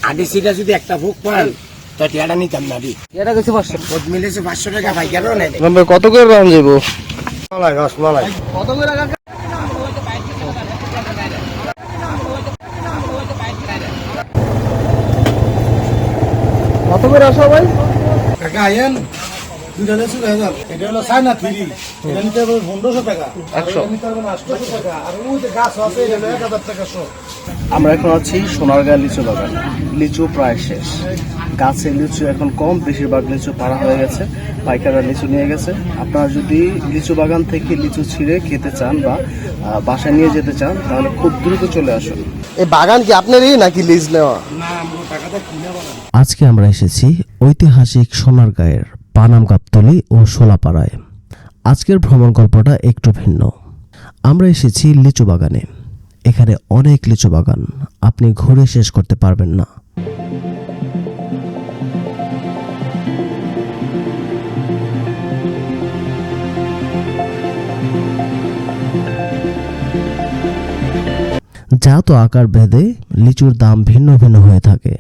আদি সিটা যদি একটা ভোগ পান তো টিয়াটা নিতাম না দি এটা কিছু 500 কত মিলেছে 500 টাকা ভাই কেন নেন নম্বর কত করে দাম দেব মালাই রসমালাই কত করে কাকা কত করে আসো ভাই কাকা আয়েন দুটা দেশে হাজার এটা হলো চায়না থ্রি এটা নিতে হবে 1500 টাকা 100 নিতে হবে 800 টাকা আর ওই যে গাছ আছে এটা 1000 টাকা সব। আমরা এখন আছি সোনারগাঁ লিচু বাগান। লিচু প্রায় শেষ, গাছে লিচু এখন কম, বেশিরভাগ লিচু পাড়া হয়ে গেছে, পাইকাররা লিচু নিয়ে গেছে। আপনারা যদি লিচু বাগান থেকে লিচু ছিঁড়ে খেতে চান বা বাসায় নিয়ে যেতে চান তাহলে খুব দ্রুত চলে আসুন। এই বাগান কি আপনারই নাকি লিজ নেওয়া? না আমরা টাকাটা কিনে বানাবো। আজকে আমরা এসেছি ঐতিহাসিক সোনারগাঁয়ের পানাম গাবতলী ও শোলাপাড়ায়। আজকের ভ্রমণ গল্পটা একটু ভিন্ন। আমরা এসেছি লিচু বাগানে। এখানে অনেক লিচু বাগান, আপনি ঘুরে শেষ করতে পারবেন না। জাত ও আকার ভেদে লিচুর দাম ভিন্ন ভিন্ন হয়ে থাকে।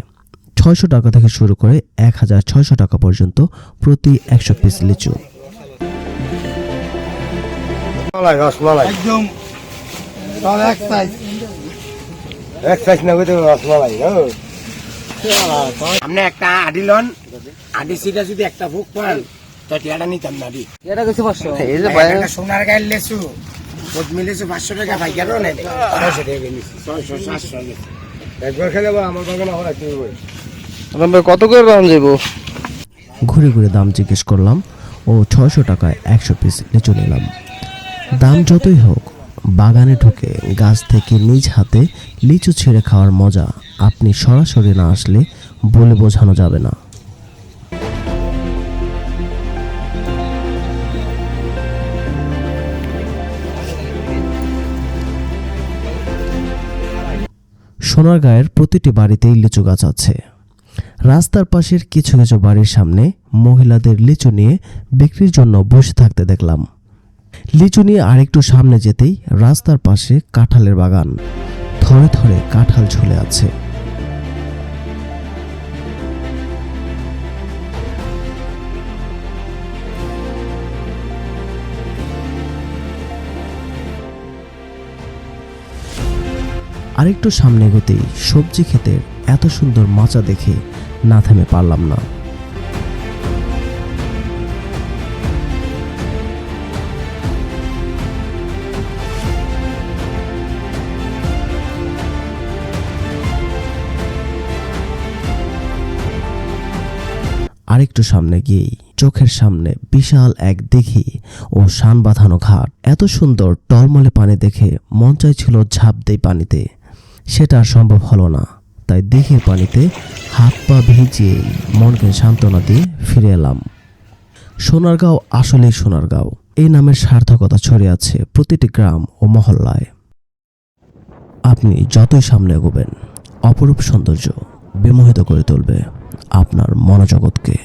600 টাকা থেকে শুরু করে 1600 টাকা পর্যন্ত প্রতি 100 পিস লিচু। মালাই রসমালাই একদম তাহলে এক সাইজ না হইতে রসমালাই আপনি একটা আদিলন আদি সিটা যদি একটা ভোগ পান তো টিয়াটা নিতাম না দি এটা কিছু 500 এই যে ভাই সোনার গায়ের লেচু কত মিলেছে 500 টাকা ভাই কেন নেন 600 টাকা নিছি 600 700 একবার খেলে আমার বাগান আবার একটু নম্বর কত করে দাম দেব ঘুরে ঘুরে দাম জিজ্ঞেস করলাম ও 600 টাকায় 100 পিস লিচু নিলাম। দাম যতই হোক, বাগানে ঢুকে গাছ থেকে নিজ হাতে লিচু ছিঁড়ে খাওয়ার মজা আপনি সরাসরি না আসলে বলে বোঝানো যাবে না। সোনারগাঁয়ের প্রতিটি বাড়িতেই লিচু গাছ আছে। রাস্তার পাশের কিছু কিছু বাড়ির সামনে মহিলাদের লিচু নিয়ে বিক্রির জন্য বসে থাকতে দেখলাম। লিচু নিয়ে আরেকটু সামনে যেতেই রাস্তার পাশে কাঁঠালের বাগান, থরে থরে কাঁঠাল ঝুলে আছে। আরেকটু সামনে এগোতেই সবজি ক্ষেতের এত সুন্দর মাচা দেখে না থেমে পারলাম না। আরেকটু সামনে গিয়েই চোখের সামনে বিশাল এক দিঘি ও শান বাঁধানো ঘাট। এত সুন্দর টলমলে পানি দেখে মন চাইছিল ঝাঁপ দেই পানিতে, সেটা আর সম্ভব হলো না। তাই দিঘির পানিতে হাত পা ভিজিয়ে মনকে সান্ত্বনা দিয়ে ফিরে এলাম। সোনারগাঁও আসলেই সোনারগাঁও, এই নামের সার্থকতা ছড়িয়ে আছে প্রতিটি গ্রাম ও মহল্লায়। আপনি যতই সামনে এগোবেন, অপরূপ সৌন্দর্য বিমোহিত করে তুলবে আপনার মনোজগৎকে।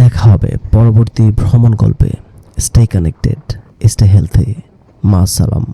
দেখা হবে পরবর্তী ভ্রমণ গল্পে। Stay connected, stay healthy. মা সালাম।